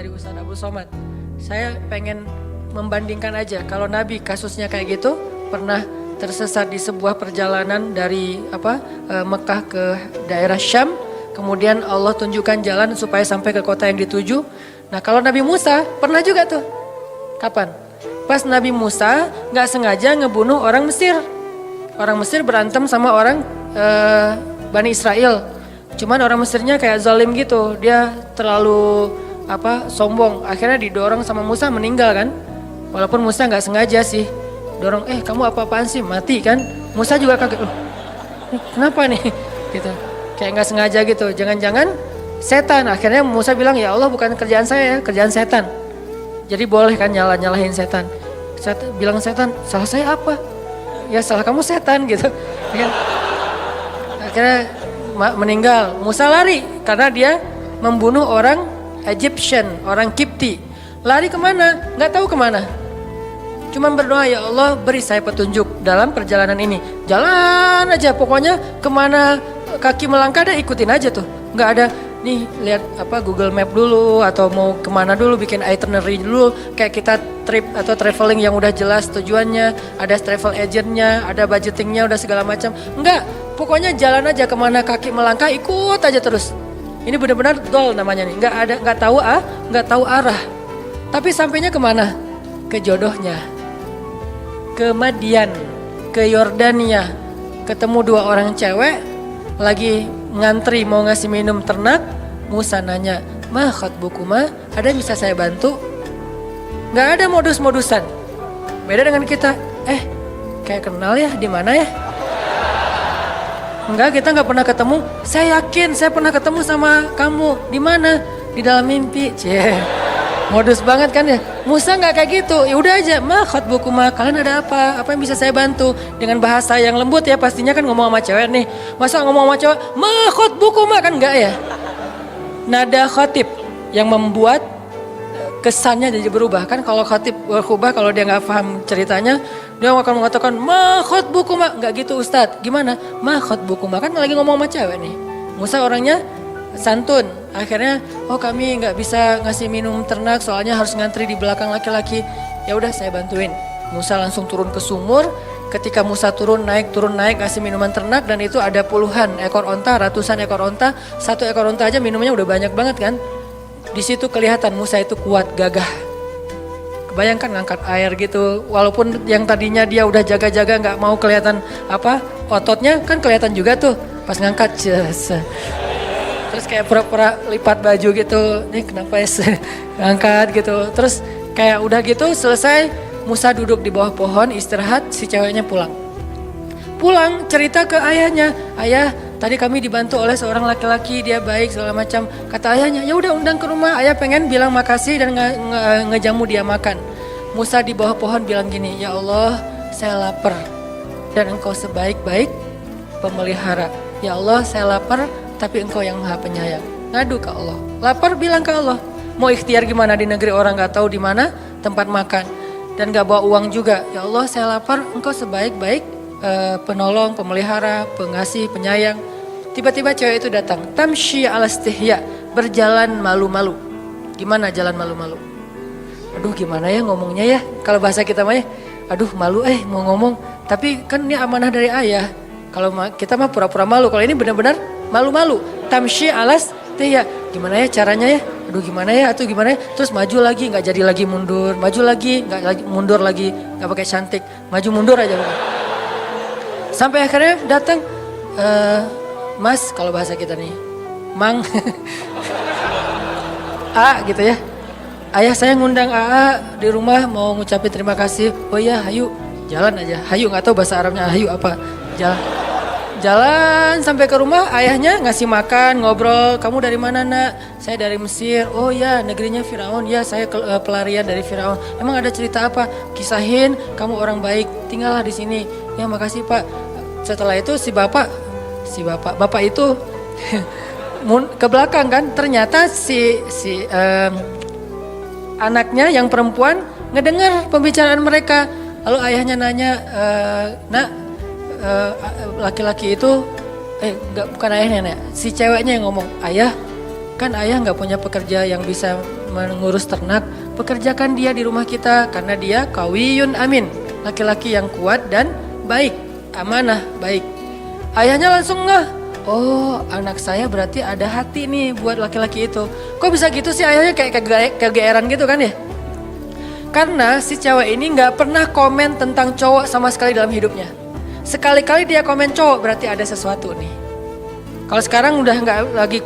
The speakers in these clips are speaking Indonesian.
dari Ustadz Abdul Somad. Saya pengen membandingkan aja, kalau Nabi kasusnya kayak gitu, pernah tersesat di sebuah perjalanan dari Mekah ke daerah Syam, kemudian Allah tunjukkan jalan supaya sampai ke kota yang dituju. Nah kalau Nabi Musa pernah juga tuh, kapan? Pas Nabi Musa nggak sengaja ngebunuh orang Mesir. Orang Mesir berantem sama orang Bani Israel. Cuman orang Mesirnya kayak zalim gitu, dia terlalu sombong. Akhirnya didorong sama Musa, meninggal kan. Walaupun Musa nggak sengaja sih, dorong, kamu apa-apaan sih, mati kan. Musa juga kaget, kenapa nih? Gitu, kayak nggak sengaja gitu. Jangan-jangan setan. Akhirnya Musa bilang, ya Allah bukan kerjaan saya, kerjaan setan. Jadi boleh kan nyalahin setan. Bilang setan, salah saya apa? Ya salah kamu setan gitu. Akhirnya meninggal. Musa lari karena dia membunuh orang Egyptian, orang Kipti. Lari kemana? Nggak tahu kemana. Cuman berdoa, ya Allah beri saya petunjuk dalam perjalanan ini. Jalan aja pokoknya, kemana kaki melangkah dah ikutin aja tuh. Nggak ada nih lihat Google Map dulu atau mau kemana dulu, bikin itinerary dulu. Kayak kita trip atau traveling yang udah jelas tujuannya, ada travel agentnya, ada budgetingnya, udah segala macam. Enggak, pokoknya jalan aja kemana kaki melangkah, ikut aja terus. Ini benar-benar dol namanya nih, nggak tahu arah. Tapi sampainya kemana? Ke jodohnya, ke Madian, ke Yordania. Ketemu dua orang cewek lagi ngantri mau ngasih minum ternak. Musa nanya, ma khatbukuma, ada yang bisa saya bantu? Nggak ada modus-modusan. Beda dengan kita, kayak kenal ya, di mana ya? Enggak, kita nggak pernah ketemu. Saya yakin saya pernah ketemu sama kamu. Di mana? Di dalam mimpi. Modus banget kan ya. Musa nggak kayak gitu. Ya udah aja, ma khatbukuma, kalian ada apa? Apa yang bisa saya bantu? Dengan bahasa yang lembut ya, pastinya kan ngomong sama cewek nih. Masa ngomong sama cewek, ma khatbukuma, kan enggak ya? Nada khatib yang membuat kesannya jadi berubah kan. Kalau khatib berubah, kalau dia nggak paham ceritanya, dia akan mengatakan ma khatbukuma. Nggak gitu Ustadz, gimana? Ma khatbukuma, kan lagi ngomong sama cewek nih. Musa orangnya santun, akhirnya kami nggak bisa ngasih minum ternak soalnya harus ngantri di belakang laki-laki. Ya udah saya bantuin. Musa langsung turun ke sumur. Ketika Musa turun naik ngasih minuman ternak, dan itu ada puluhan ekor onta, ratusan ekor onta. Satu ekor onta aja minumnya udah banyak banget kan. Di situ kelihatan Musa itu kuat, gagah. Kebayangkan ngangkat air gitu, walaupun yang tadinya dia udah jaga-jaga nggak mau kelihatan ototnya, kan kelihatan juga tuh pas ngangkat. Terus kayak pura-pura lipat baju gitu, nih kenapa ya ngangkat gitu. Terus kayak udah gitu selesai, Musa duduk di bawah pohon istirahat, si ceweknya pulang. Pulang cerita ke ayahnya, ayah tadi kami dibantu oleh seorang laki-laki, dia baik segala macam. Kata ayahnya, ya udah undang ke rumah, ayah pengen bilang makasih dan ngejamu dia makan. Musa di bawah pohon bilang gini, ya Allah saya lapar dan engkau sebaik-baik pemelihara. Ya Allah saya lapar tapi engkau yang maha penyayang. Ngadu ke Allah, lapar bilang ke Allah. Mau ikhtiar gimana di negeri orang gak tahu di mana tempat makan dan gak bawa uang juga. Ya Allah saya lapar, engkau sebaik-baik penolong, pemelihara, pengasih, penyayang. Tiba-tiba cewek itu datang, tamshi ala istihya, berjalan malu-malu. Gimana jalan malu-malu? Aduh gimana ya ngomongnya ya, kalau bahasa kita mah ya, aduh malu mau ngomong. Tapi kan ini amanah dari ayah. Kalau kita mah pura-pura malu, kalau ini benar-benar malu-malu. Tamshi ala istihya, gimana ya caranya ya? Aduh gimana ya, atau gimana ya? Terus maju lagi, nggak jadi lagi mundur, maju lagi, nggak lagi mundur lagi, nggak pakai cantik, maju mundur aja bukan. Sampai akhirnya datang, Mas kalau bahasa kita nih, Mang, A gitu ya. Ayah saya ngundang AA di rumah mau ngucapin terima kasih. Oh iya, hayu, jalan aja. Hayu, nggak tahu bahasa Arabnya hayu apa. Jalan sampai ke rumah, ayahnya ngasih makan, ngobrol. Kamu dari mana nak? Saya dari Mesir. Oh ya, negerinya Firaun. Ya, saya pelarian dari Firaun. Emang ada cerita apa? Kisahin, kamu orang baik, tinggallah di sini. Ya makasih Pak. Setelah itu si bapak itu ke belakang kan. Ternyata si anaknya yang perempuan ngedengar pembicaraan mereka. Lalu ayahnya nanya, nak, laki-laki itu, bukan ayahnya, si ceweknya yang ngomong, ayah, kan ayah nggak punya pekerja yang bisa mengurus ternak, pekerjakan dia di rumah kita karena dia qawiyun amin, laki-laki yang kuat dan baik, amanah, baik. Ayahnya langsung ngeh, oh anak saya berarti ada hati nih buat laki-laki itu. Kok bisa gitu sih ayahnya kayak kegeeran gitu kan ya? Karena si cewek ini gak pernah komen tentang cowok sama sekali dalam hidupnya. Sekali-kali dia komen cowok berarti ada sesuatu nih. Kalau sekarang udah nggak lagi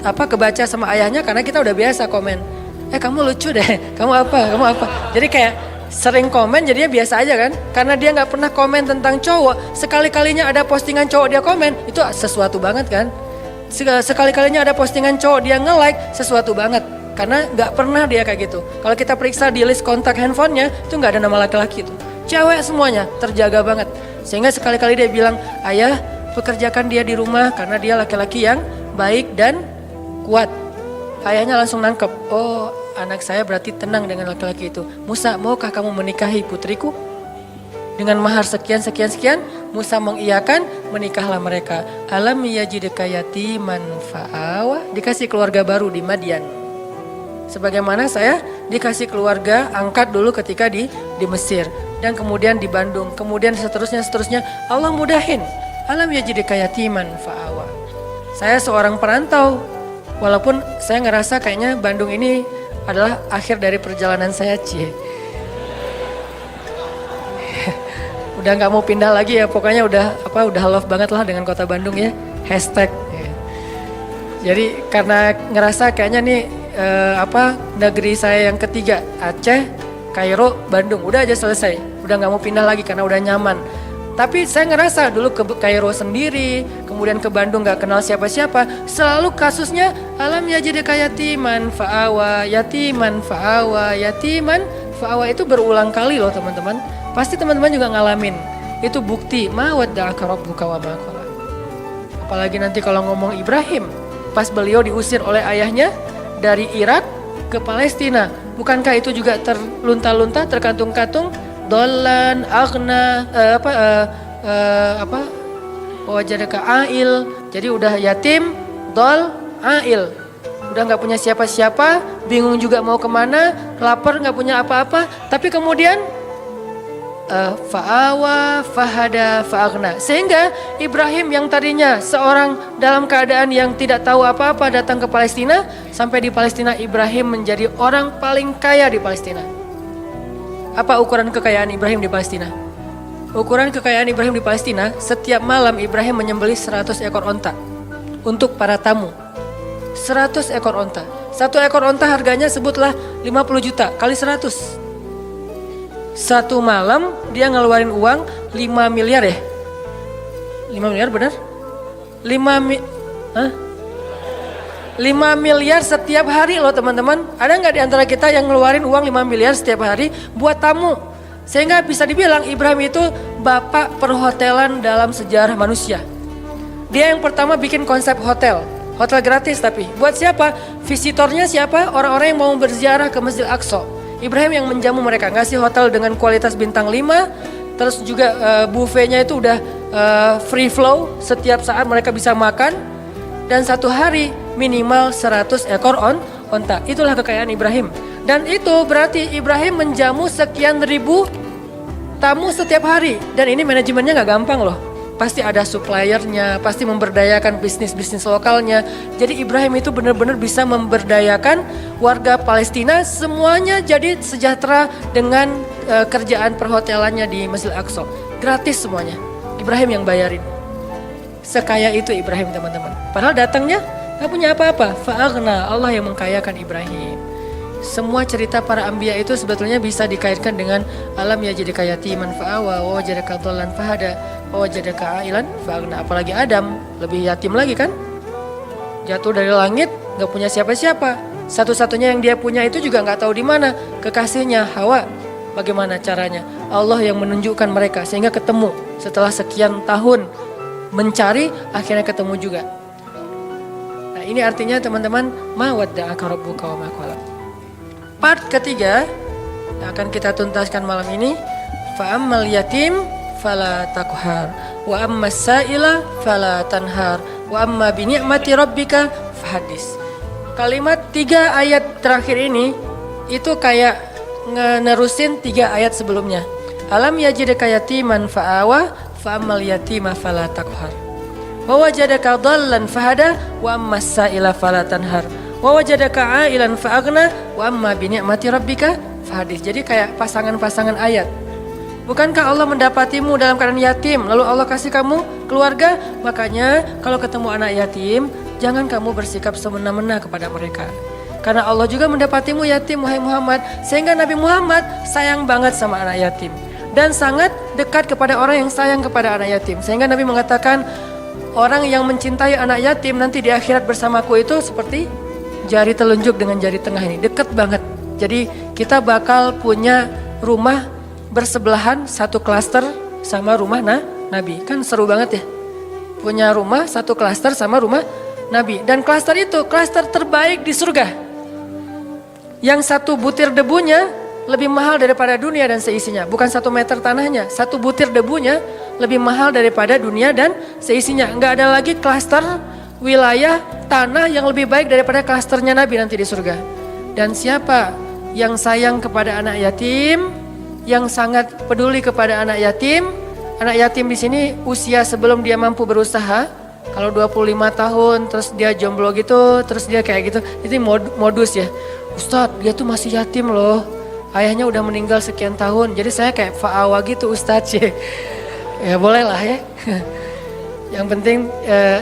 kebaca sama ayahnya karena kita udah biasa komen. Kamu lucu deh, kamu apa. Jadi kayak sering komen jadinya biasa aja kan. Karena dia nggak pernah komen tentang cowok. Sekali-kalinya ada postingan cowok dia komen, itu sesuatu banget kan. Sekali-kalinya ada postingan cowok dia nge-like, sesuatu banget. Karena nggak pernah dia kayak gitu. Kalau kita periksa di list kontak handphonenya, itu nggak ada nama laki-laki itu. Cewek semuanya, terjaga banget. Sehingga sekali-kali dia bilang, ayah pekerjakan dia di rumah karena dia laki-laki yang baik dan kuat. Ayahnya langsung nangkep, oh anak saya berarti tenang dengan laki-laki itu. Musa, maukah kamu menikahi putriku? Dengan mahar sekian. Musa mengiyakan, menikahlah mereka. Alam yajidka yatiman fa'awa, dikasih keluarga baru di Madian. Sebagaimana saya dikasih keluarga angkat dulu ketika di Mesir. Dan kemudian di Bandung, kemudian seterusnya Allah mudahin. Alam yajidka yatiman fa'awa. Saya seorang perantau, walaupun saya ngerasa kayaknya Bandung ini adalah akhir dari perjalanan saya, cie. Udah nggak mau pindah lagi ya, pokoknya udah love banget lah dengan kota Bandung ya. Hashtag. Jadi karena ngerasa kayaknya nih negeri saya yang ketiga, Aceh, Kairo, Bandung, udah aja selesai. Udah nggak mau pindah lagi karena udah nyaman. Tapi saya ngerasa dulu ke Kairo sendiri, kemudian ke Bandung gak kenal siapa-siapa. Selalu kasusnya alam yajidka yatiman fa'awa, yatiman fa'awa, yatiman fa'awa, itu berulang kali loh teman-teman. Pasti teman-teman juga ngalamin. Itu bukti ma wadda'aka rabbuka wa ma qala. Apalagi nanti kalau ngomong Ibrahim, pas beliau diusir oleh ayahnya dari Irak ke Palestina. Bukankah itu juga terlunta-lunta, terkantung-kantung? Dolan, aghna, wajadaka ail. Jadi udah yatim, dol, ail. Udah gak punya siapa-siapa, bingung juga mau kemana, lapar gak punya apa-apa. Tapi kemudian fa'awa, fahada, fa'aghna. Sehingga Ibrahim yang tadinya seorang dalam keadaan yang tidak tahu apa-apa datang ke Palestina. Sampai di Palestina Ibrahim menjadi orang paling kaya di Palestina. Apa ukuran kekayaan Ibrahim di Palestina? Ukuran kekayaan Ibrahim di Palestina, setiap malam Ibrahim menyembelih 100 ekor onta untuk para tamu. 100 ekor onta. Satu ekor onta harganya sebutlah 50 juta kali 100. Satu malam dia ngeluarin uang 5 miliar ya? 5 miliar benar? 5 miliar setiap hari loh teman-teman. Ada nggak di antara kita yang ngeluarin uang 5 miliar setiap hari buat tamu? Sehingga bisa dibilang Ibrahim itu bapak perhotelan dalam sejarah manusia. Dia yang pertama bikin konsep hotel. Hotel gratis tapi. Buat siapa? Visitornya siapa? Orang-orang yang mau berziarah ke Masjid Aqsa. Ibrahim yang menjamu mereka. Ngasih hotel dengan kualitas bintang 5. Terus juga buffetnya itu udah free flow. Setiap saat mereka bisa makan. Dan satu hari minimal 100 ekor onta. Itulah kekayaan Ibrahim. Dan itu berarti Ibrahim menjamu sekian ribu tamu setiap hari. Dan ini manajemennya gak gampang loh. Pasti ada suppliernya, pasti memberdayakan bisnis-bisnis lokalnya. Jadi Ibrahim itu benar-benar bisa memberdayakan warga Palestina. Semuanya jadi sejahtera dengan kerjaan perhotelannya di Masjid Aqsa. Gratis semuanya. Ibrahim yang bayarin. Sekaya itu Ibrahim teman-teman. Padahal datangnya gak punya apa-apa. Fa'aghna, Allah yang mengkayakan Ibrahim. Semua cerita para anbiya itu sebetulnya bisa dikaitkan dengan alam yajidka yatiman fa'awa, wa wajadaka dhallan fahada, wa wajadaka ailan fa'aghna. Apalagi Adam, lebih yatim lagi kan? Jatuh dari langit, gak punya siapa-siapa. Satu-satunya yang dia punya itu juga gak tahu di mana. Kekasihnya Hawa. Bagaimana caranya? Allah yang menunjukkan mereka sehingga ketemu setelah sekian tahun mencari, akhirnya ketemu juga. Nah ini artinya teman-teman, ma wadda'aka rabbuka wa ma qala. Part ketiga yang akan kita tuntaskan malam ini, fa ammal yatim fala taqhar wa ammas sa'ila fala tanhar wa amma bi ni'mati rabbika fahaddis. Kalimat 3 ayat terakhir ini itu kayak nerusin 3 ayat sebelumnya. Alam yajidka yatiman fa'awa fa'ammal yatima fala taqhar. Wa wajadaka dhallan fahada wa ammas sa'ila fala tanhar. Wa wajadaka 'ailan fa'aghna wa amma bi ni'mati rabbika fahadits. Jadi kayak pasangan-pasangan ayat. Bukankah Allah mendapatimu dalam keadaan yatim, lalu Allah kasih kamu keluarga? Makanya kalau ketemu anak yatim, jangan kamu bersikap semena-mena kepada mereka. Karena Allah juga mendapatimu yatim, wahai Muhammad. Sehingga Nabi Muhammad sayang banget sama anak yatim. Dan sangat dekat kepada orang yang sayang kepada anak yatim. Sehingga Nabi mengatakan, orang yang mencintai anak yatim nanti di akhirat bersamaku itu seperti jari telunjuk dengan jari tengah ini. Dekat banget. Jadi kita bakal punya rumah bersebelahan, satu klaster sama rumah Nabi. Kan seru banget ya. Punya rumah satu klaster sama rumah Nabi. Dan klaster itu klaster terbaik di surga. Yang satu butir debunya lebih mahal daripada dunia dan seisinya. Bukan 1 meter tanahnya. 1 butir debunya lebih mahal daripada dunia dan seisinya. Enggak ada lagi klaster wilayah tanah yang lebih baik daripada klasternya Nabi nanti di surga. Dan siapa yang sayang kepada anak yatim, yang sangat peduli kepada anak yatim di sini usia sebelum dia mampu berusaha. Kalau 25 tahun terus dia jomblo gitu, terus dia kayak gitu, itu modus ya. Ustadz, dia tuh masih yatim loh. Ayahnya udah meninggal sekian tahun. Jadi saya kayak fa'awa gitu Ustadz ya. Ya boleh lah ya. Yang penting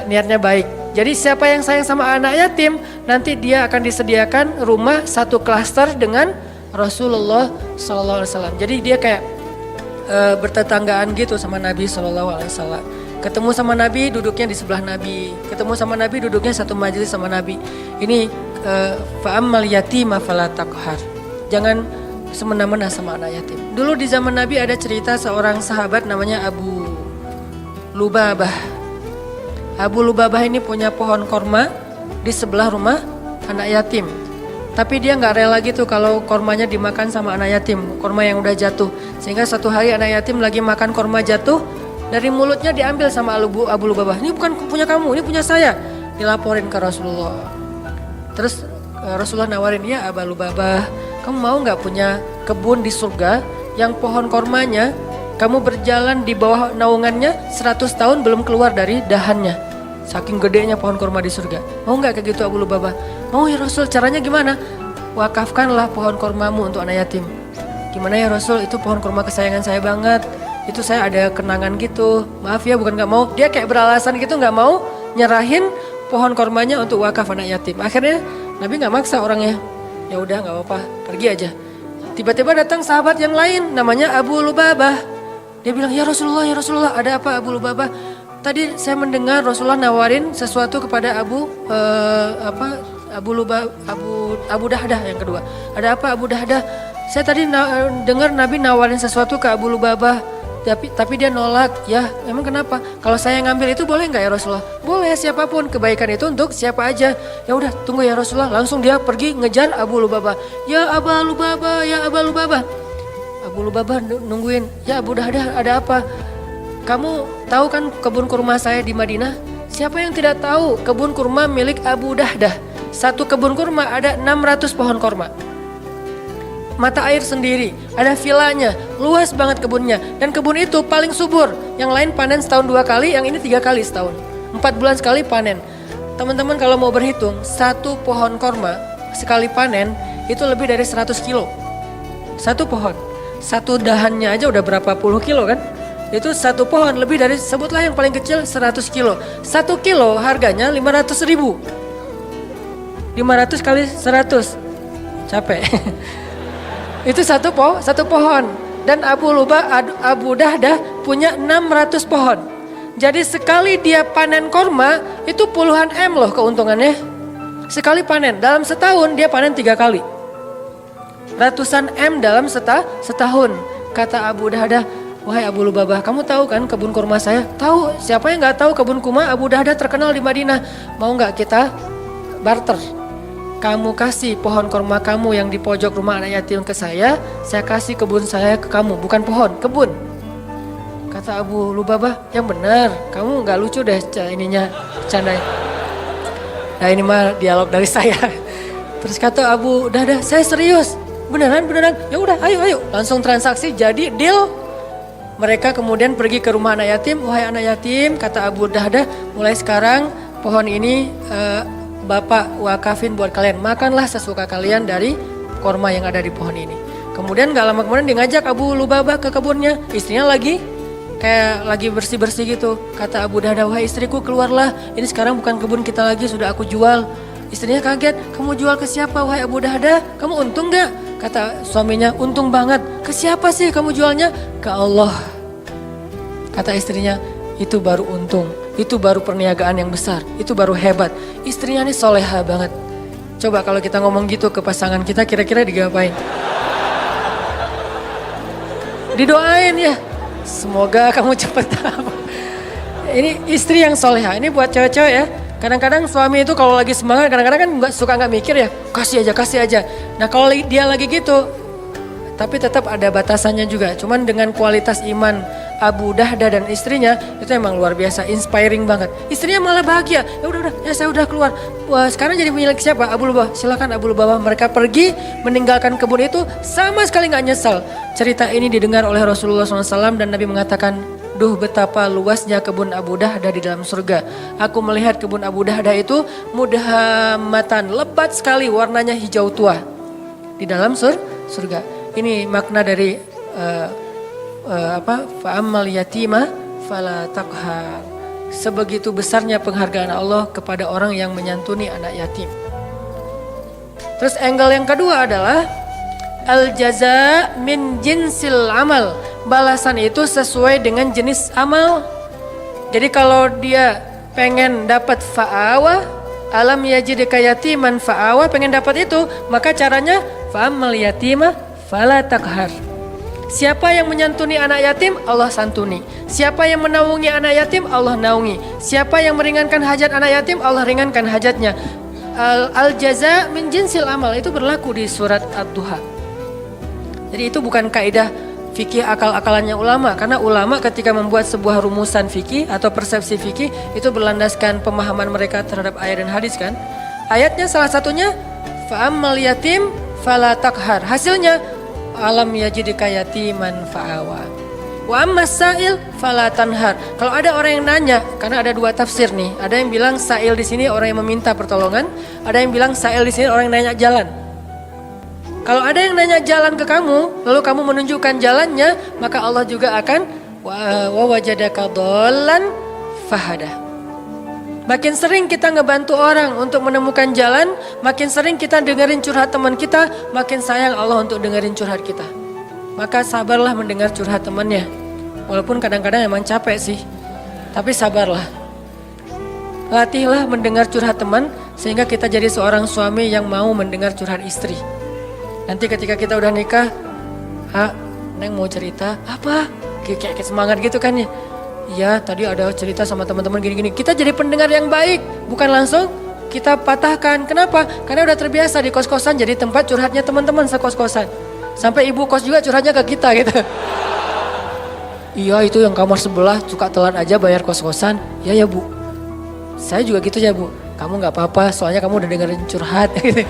niatnya baik. Jadi siapa yang sayang sama anak yatim, nanti dia akan disediakan rumah satu klaster dengan Rasulullah SAW. Jadi dia kayak bertetanggaan gitu sama Nabi SAW. Ketemu sama Nabi, duduknya di sebelah Nabi. Ketemu sama Nabi, duduknya satu majelis sama Nabi. Ini fa'ammal yatima fala taqhar. Jangan semena-mena sama anak yatim. Dulu di zaman Nabi ada cerita seorang sahabat namanya Abu Lubabah. Abu Lubabah ini punya pohon korma di sebelah rumah anak yatim. Tapi dia nggak rela gitu kalau kormanya dimakan sama anak yatim, korma yang udah jatuh. Sehingga satu hari anak yatim lagi makan korma jatuh, dari mulutnya diambil sama Abu Lubabah. Ini bukan punya kamu, ini punya saya. Dilaporin ke Rasulullah. Terus Rasulullah nawarin, ya Abu Lubabah, kamu mau nggak punya kebun di surga yang pohon kormanya kamu berjalan di bawah naungannya 100 tahun belum keluar dari dahannya. Saking gedenya pohon kurma di surga. Mau nggak kayak gitu Abu Lubabah? Mau ya Rasul, caranya gimana? Wakafkanlah pohon kurmamu untuk anak yatim. Gimana ya Rasul, itu pohon kurma kesayangan saya banget. Itu saya ada kenangan gitu. Maaf ya, bukan nggak mau. Dia kayak beralasan gitu nggak mau nyerahin pohon kurmanya untuk wakaf anak yatim. Akhirnya Nabi nggak maksa orangnya. Ya udah nggak apa-apa, pergi aja. Tiba-tiba datang sahabat yang lain namanya Abu Lubabah. Dia bilang, ya Rasulullah, ada apa Abu Lubabah? Tadi saya mendengar Rasulullah nawarin sesuatu kepada Abu Dahdah yang kedua. Ada apa Abu Dahdah? Saya tadi dengar Nabi nawarin sesuatu ke Abu Lubabah, tapi dia nolak. Ya, emang kenapa? Kalau saya ngambil itu boleh nggak ya Rasulullah? Boleh, siapapun, kebaikan itu untuk siapa aja. Ya udah, tunggu ya Rasulullah. Langsung dia pergi ngejar Abu Lubabah. Ya Abu Lubabah, ya Abu Lubabah. Abu Lubabah nungguin. Ya Abu Dahdah, ada apa? Kamu tahu kan kebun kurma saya di Madinah? Siapa yang tidak tahu kebun kurma milik Abu Dahdah? Satu kebun kurma ada 600 pohon kurma. Mata air sendiri, ada vilanya, luas banget kebunnya. Dan kebun itu paling subur. Yang lain panen setahun 2 kali, yang ini 3 kali setahun. 4 bulan sekali panen. Teman-teman kalau mau berhitung, satu pohon kurma sekali panen itu lebih dari 100 kilo. Satu pohon, satu dahannya aja udah berapa puluh kilo kan? Itu satu pohon lebih dari, sebutlah yang paling kecil 100 kilo. 1 kilo harganya 500.000. 500 kali 100. Capek. Itu satu pohon. Dan Abu Dahdah punya 600 pohon. Jadi sekali dia panen korma itu puluhan M loh keuntungannya. Sekali panen, dalam setahun dia panen 3 kali. Ratusan M dalam setahun. Kata Abu Dahdah, wahai Abu Lubabah, kamu tahu kan kebun kurma saya? Tahu, siapa yang nggak tahu kebun kurma Abu Dahdah terkenal di Madinah. Mau nggak kita barter? Kamu kasih pohon kurma kamu yang di pojok rumah anak yatim ke saya kasih kebun saya ke kamu, bukan pohon, kebun. Kata Abu Lubabah, yang benar, kamu nggak lucu deh ininya, canda. Nah ini mah dialog dari saya. Terus kata Abu Dahdah, saya serius. Beneran? Ya udah, ayo. Langsung transaksi, jadi deal. Mereka kemudian pergi ke rumah anak yatim. Wahai anak yatim, kata Abu Dahdah, mulai sekarang pohon ini Bapak wakafin buat kalian. Makanlah sesuka kalian dari korma yang ada di pohon ini. Kemudian gak lama kemudian dia ngajak Abu Lubabah ke kebunnya. Istrinya lagi kayak lagi bersih-bersih gitu. Kata Abu Dahdah, wahai istriku keluarlah. Ini sekarang bukan kebun kita lagi, sudah aku jual. Istrinya kaget, kamu jual ke siapa wahai Abu Dahdah? Kamu untung gak? Kata suaminya, untung banget. Ke siapa sih kamu jualnya? Ke Allah. Kata istrinya, itu baru untung. Itu baru perniagaan yang besar. Itu baru hebat. Istrinya ini soleha banget. Coba kalau kita ngomong gitu ke pasangan kita, kira-kira digapain? Didoain ya. Semoga kamu cepat tahu. Ini istri yang soleha. Ini buat cewek-cewek ya. Kadang-kadang suami itu kalau lagi semangat, kadang-kadang kan suka nggak mikir ya. Kasih aja. Nah kalau dia lagi gitu, tapi tetap ada batasannya juga. Cuman dengan kualitas iman Abu Dahdah dan istrinya itu emang luar biasa, inspiring banget. Istrinya malah bahagia. Ya saya udah keluar. Wah, sekarang jadi milik siapa? Abu Lubabah. Silakan Abu Lubabah. Mereka pergi meninggalkan kebun itu sama sekali nggak nyesal. Cerita ini didengar oleh Rasulullah SAW dan Nabi mengatakan, duh betapa luasnya kebun Abu Dahdah di dalam surga. Aku melihat kebun Abu Dahdah itu mudhamatan, lebat sekali, warnanya hijau tua di dalam surga. Ini makna dari fa'ammal yatima fala taqhar. Sebegitu besarnya penghargaan Allah kepada orang yang menyantuni anak yatim. Terus angle yang kedua adalah al jaza min jinsil amal. Balasan itu sesuai dengan jenis amal. Jadi kalau dia pengen dapat fa'awa, alam yajidka yatiman fa'awa, pengen dapat itu, maka caranya fa'ammal yatima fala taqhar. Siapa yang menyantuni anak yatim, Allah santuni. Siapa yang menaungi anak yatim, Allah naungi. Siapa yang meringankan hajat anak yatim, Allah ringankan hajatnya. Al jaza min jinsil amal itu berlaku di surat Ad-Duha. Jadi itu bukan kaidah fikih akal-akalannya ulama, karena ulama ketika membuat sebuah rumusan fikih atau persepsi fikih itu berlandaskan pemahaman mereka terhadap ayat dan hadis kan. Ayatnya salah satunya fa'ammal yatim fala taqhar. Hasilnya alam yajidka yatiman fa'awa. Wa ammas sa'il fala tanhar. Kalau ada orang yang nanya, karena ada dua tafsir nih. Ada yang bilang sa'il di sini orang yang meminta pertolongan, ada yang bilang sa'il di sini orang yang nanya jalan. Kalau ada yang nanya jalan ke kamu, lalu kamu menunjukkan jalannya, maka Allah juga akan wa wajadaka dhallan fahada. Makin sering kita ngebantu orang untuk menemukan jalan, makin sering kita dengerin curhat teman kita, makin sayang Allah untuk dengerin curhat kita. Maka sabarlah mendengar curhat temannya. Walaupun kadang-kadang emang capek sih, tapi sabarlah. Latihlah mendengar curhat teman, sehingga kita jadi seorang suami yang mau mendengar curhat istri. Nanti ketika kita udah nikah, Neng mau cerita, apa? Kayak semangat gitu kan ya. Iya tadi ada cerita sama teman-teman gini-gini. Kita jadi pendengar yang baik, bukan langsung kita patahkan. Kenapa? Karena udah terbiasa di kos-kosan jadi tempat curhatnya teman-teman sekos-kosan. Sampai ibu kos juga curhatnya ke kita gitu. Iya itu yang kamar sebelah suka telat aja bayar kos-kosan. Ya bu, saya juga gitu ya bu. Kamu gak apa-apa soalnya kamu udah dengerin curhat gitu.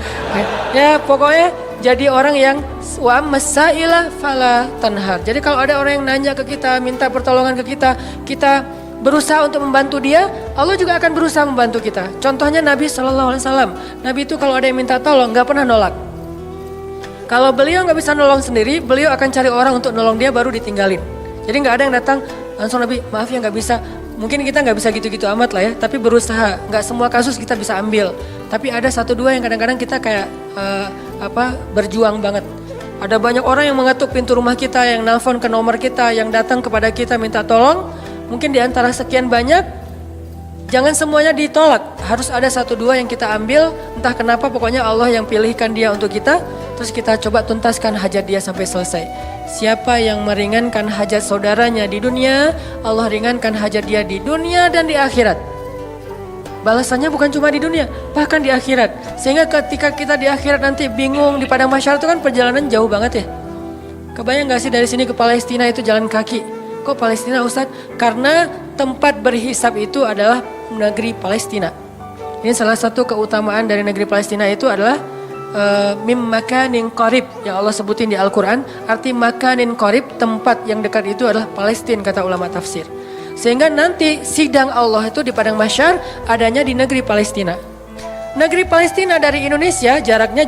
Ya pokoknya jadi orang yang wa masaila fala tanhar. Jadi kalau ada orang yang nanya ke kita, minta pertolongan ke kita, kita berusaha untuk membantu dia, Allah juga akan berusaha membantu kita. Contohnya Nabi SAW. Nabi itu kalau ada yang minta tolong gak pernah nolak. Kalau beliau gak bisa nolong sendiri, beliau akan cari orang untuk nolong dia baru ditinggalin. Jadi gak ada yang datang langsung Nabi, maaf ya gak bisa. Mungkin kita gak bisa gitu-gitu amat lah ya, tapi berusaha. Gak semua kasus kita bisa ambil. Tapi ada satu dua yang kadang-kadang kita kayak berjuang banget. Ada banyak orang yang mengetuk pintu rumah kita, yang nelpon ke nomor kita, yang datang kepada kita minta tolong. Mungkin di antara sekian banyak, jangan semuanya ditolak. Harus ada satu dua yang kita ambil, entah kenapa pokoknya Allah yang pilihkan dia untuk kita. Terus kita coba tuntaskan hajat dia sampai selesai. Siapa yang meringankan hajat saudaranya di dunia, Allah ringankan hajat dia di dunia dan di akhirat. Balasannya bukan cuma di dunia, bahkan di akhirat. Sehingga ketika kita di akhirat nanti bingung di padang mahsyar itu kan perjalanan jauh banget ya. Kebayang gak sih dari sini ke Palestina itu jalan kaki? Kok Palestina Ustadz? Karena tempat berhisab itu adalah negeri Palestina. Ini salah satu keutamaan dari negeri Palestina itu adalah mim makanin qarib yang Allah sebutin di Al-Quran. Arti makanin qarib, tempat yang dekat itu adalah Palestina kata ulama tafsir. Sehingga nanti sidang Allah itu di Padang Mahsyar adanya di negeri Palestina. Negeri Palestina dari Indonesia jaraknya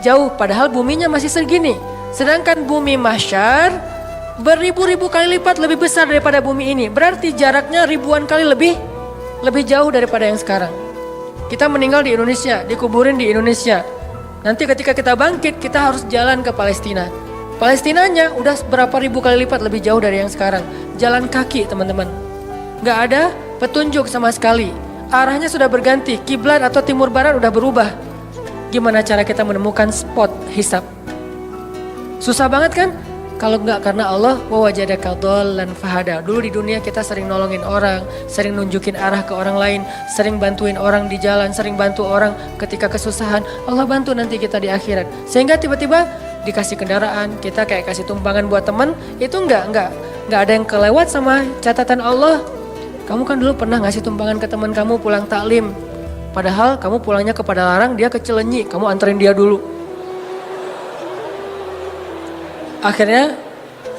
jauh, padahal buminya masih segini. Sedangkan bumi Mahsyar beribu-ribu kali lipat lebih besar daripada bumi ini. Berarti jaraknya ribuan kali lebih jauh daripada yang sekarang. Kita meninggal di Indonesia, dikuburin di Indonesia. Nanti ketika kita bangkit, kita harus jalan ke Palestina. Palestinanya udah berapa ribu kali lipat lebih jauh dari yang sekarang. Jalan kaki teman-teman. Gak ada petunjuk sama sekali. Arahnya sudah berganti, kiblat atau timur barat udah berubah. Gimana cara kita menemukan spot hisab? Susah banget kan? Kalau enggak karena Allah wa wajadaka dhallan fahada. Dulu di dunia kita sering nolongin orang, sering nunjukin arah ke orang lain, sering bantuin orang di jalan, sering bantu orang ketika kesusahan. Allah bantu nanti kita di akhirat. Sehingga tiba-tiba dikasih kendaraan, kita kayak kasih tumpangan buat teman, itu enggak ada yang kelewat sama catatan Allah. Kamu kan dulu pernah ngasih tumpangan ke teman kamu pulang taklim. Padahal kamu pulangnya ke Padalarang, dia ke Cilenyi, kamu anterin dia dulu. Akhirnya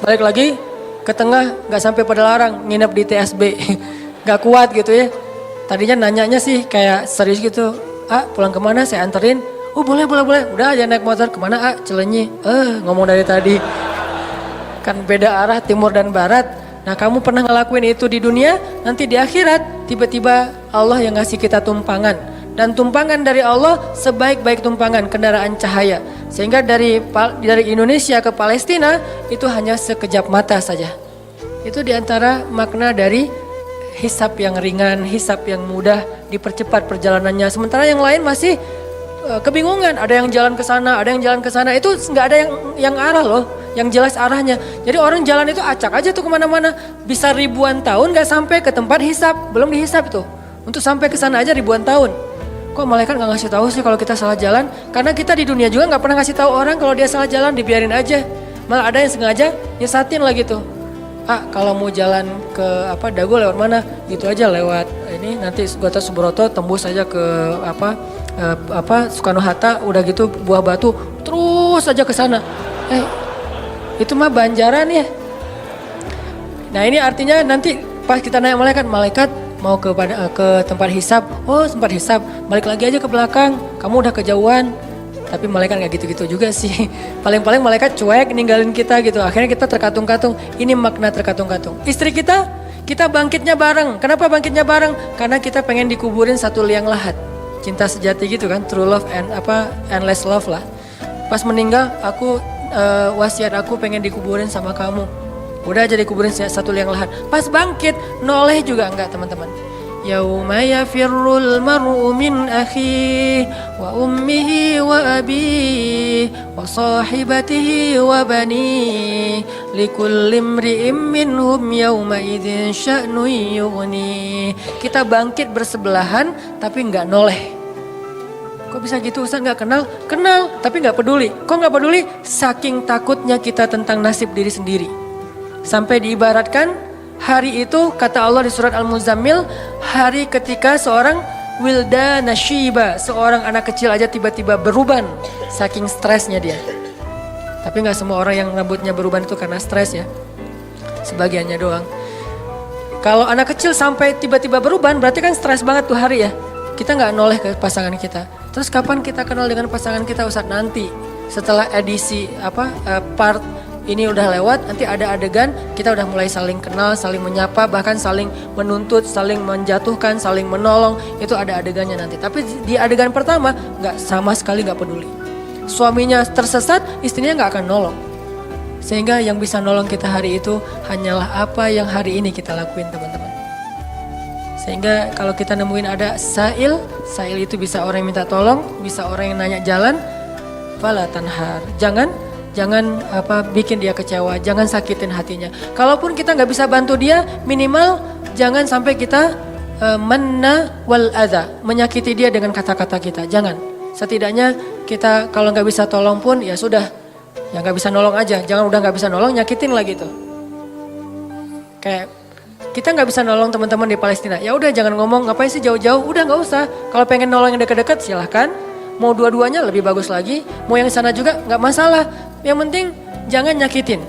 balik lagi ke tengah, gak sampai Padalarang, nginep di TSB. Gak kuat gitu ya. Tadinya nanyanya sih kayak serius gitu. Pulang kemana saya anterin? Oh boleh. Udah aja naik motor kemana Cilenyi. Ngomong dari tadi. Kan beda arah timur dan barat. Nah kamu pernah ngelakuin itu di dunia, nanti di akhirat tiba-tiba Allah yang ngasih kita tumpangan. Dan tumpangan dari Allah sebaik-baik tumpangan kendaraan cahaya. Sehingga dari Indonesia ke Palestina itu hanya sekejap mata saja. Itu diantara makna dari hisab yang ringan, hisab yang mudah, dipercepat perjalanannya. Sementara yang lain masih kebingungan. Ada yang jalan ke sana, ada yang jalan ke sana. Itu nggak ada yang arah loh, yang jelas arahnya. Jadi orang jalan itu acak aja tuh kemana-mana. Bisa ribuan tahun nggak sampai ke tempat hisab, belum dihisab tuh. Untuk sampai ke sana aja ribuan tahun. Kok malaikat gak ngasih tahu sih kalau kita salah jalan? Karena kita di dunia juga gak pernah ngasih tahu orang kalau dia salah jalan, dibiarin aja. Malah ada yang sengaja nyesatin lah gitu. Kalau mau jalan ke Dago lewat mana? Gitu aja lewat ini nanti Gatot Subroto tembus aja ke Soekarno Hatta, udah gitu Buah Batu terus aja ke sana. Itu mah Banjaran ya. Nah ini artinya nanti pas kita nanya malaikat mau ke tempat hisab, tempat hisab, balik lagi aja ke belakang, kamu udah kejauhan. Tapi malaikat gak gitu-gitu juga sih. Paling-paling malaikat cuek ninggalin kita gitu. Akhirnya kita terkatung-katung. Ini makna terkatung-katung. Istri kita bangkitnya bareng. Kenapa bangkitnya bareng? Karena kita pengen dikuburin satu liang lahat. Cinta sejati gitu kan, true love and endless love lah. Pas meninggal wasiat aku pengen dikuburin sama kamu. Udah aja dikuburin satu liang lahat. Pas bangkit, noleh juga enggak teman-teman. Yauma yafirrul mar'u min akhihi wa ummihi wa abihi wa sahibatihi wa banihi likulli imri'in minhum yawma idzin sya'nun yughni. Kita bangkit bersebelahan tapi enggak noleh. Kok bisa gitu Ustaz, enggak kenal? Kenal tapi enggak peduli. Kok enggak peduli? Saking takutnya kita tentang nasib diri sendiri. Sampai diibaratkan hari itu kata Allah di surat Al-Muzammil, hari ketika seorang wildana syiba, seorang anak kecil aja tiba-tiba beruban saking stresnya dia. Tapi gak semua orang yang rambutnya beruban itu karena stres ya, sebagiannya doang. Kalau anak kecil sampai tiba-tiba beruban berarti kan stres banget tuh hari ya. Kita gak noleh ke pasangan kita. Terus kapan kita kenal dengan pasangan kita Ustaz? Nanti setelah edisi part ini udah lewat, nanti ada adegan kita udah mulai saling kenal, saling menyapa, bahkan saling menuntut, saling menjatuhkan, saling menolong. Itu ada adegannya nanti. Tapi di adegan pertama nggak sama sekali nggak peduli. Suaminya tersesat, istrinya nggak akan nolong. Sehingga yang bisa nolong kita hari itu hanyalah apa yang hari ini kita lakuin teman-teman. Sehingga kalau kita nemuin ada sa'il itu bisa orang yang minta tolong, bisa orang yang nanya jalan, fala tanhar. Jangan bikin dia kecewa, jangan sakitin hatinya. Kalaupun kita nggak bisa bantu dia, minimal jangan sampai kita manna wal adha, menyakiti dia dengan kata-kata kita. Jangan. Setidaknya kita kalau nggak bisa tolong pun ya sudah, ya nggak bisa nolong aja. Jangan udah nggak bisa nolong, nyakitin lagi tuh. Kayak kita nggak bisa nolong teman-teman di Palestina. Ya udah jangan ngomong ngapain sih jauh-jauh. Udah nggak usah. Kalau pengen nolong yang dekat-dekat silahkan. Mau dua-duanya lebih bagus lagi, mau yang sana juga nggak masalah. Yang penting jangan nyakitin.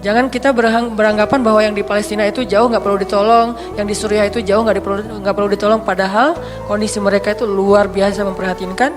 Jangan kita beranggapan bahwa yang di Palestina itu jauh nggak perlu ditolong, yang di Suriah itu jauh nggak perlu ditolong. Padahal kondisi mereka itu luar biasa memprihatinkan,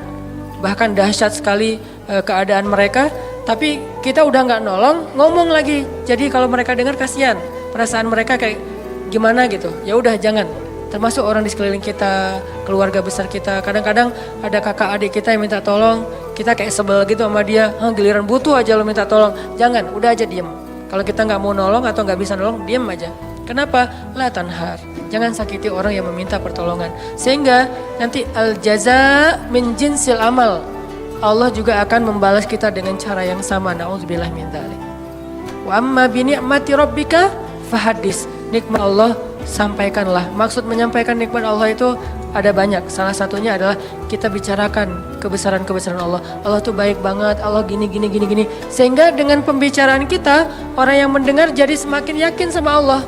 bahkan dahsyat sekali keadaan mereka. Tapi kita udah nggak nolong, ngomong lagi. Jadi kalau mereka dengar kasihan, perasaan mereka kayak gimana gitu. Ya udah jangan. Termasuk orang di sekeliling kita, keluarga besar kita. Kadang-kadang ada kakak adik kita yang minta tolong, kita kayak sebel gitu sama dia. Giliran butuh aja lo minta tolong. Jangan, udah aja diem. Kalau kita nggak mau nolong atau nggak bisa nolong, diem aja. Kenapa? La tanhar. Jangan sakiti orang yang meminta pertolongan. Sehingga nanti al-jaza min jinsil amal. Allah juga akan membalas kita dengan cara yang sama. Na'udzubillah min dzalik. Wa amma bi ni'mati rabbika fahadis. Nikmat Allah sampaikanlah. Maksud menyampaikan nikmat Allah itu ada banyak. Salah satunya adalah kita bicarakan kebesaran-kebesaran Allah. Allah tuh baik banget, Allah gini. Sehingga dengan pembicaraan kita, orang yang mendengar jadi semakin yakin sama Allah.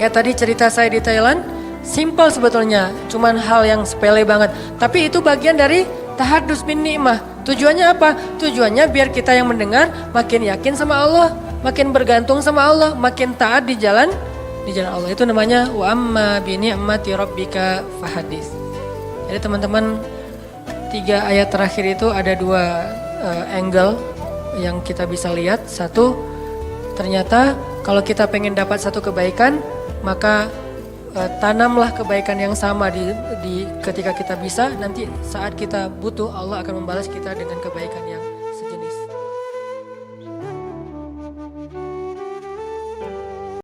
Kayak tadi cerita saya di Thailand, simpel sebetulnya, cuman hal yang sepele banget. Tapi itu bagian dari tahadus bin ni'mah. Tujuannya apa? Tujuannya biar kita yang mendengar makin yakin sama Allah, makin bergantung sama Allah, makin taat di jalan Allah. Itu namanya wa amma bi ni'mati rabbika fahadis. Jadi teman-teman, 3 ayat terakhir itu ada 2 angle yang kita bisa lihat. Satu, ternyata kalau kita pengen dapat satu kebaikan, maka tanamlah kebaikan yang sama di ketika kita bisa. Nanti saat kita butuh, Allah akan membalas kita dengan kebaikan yang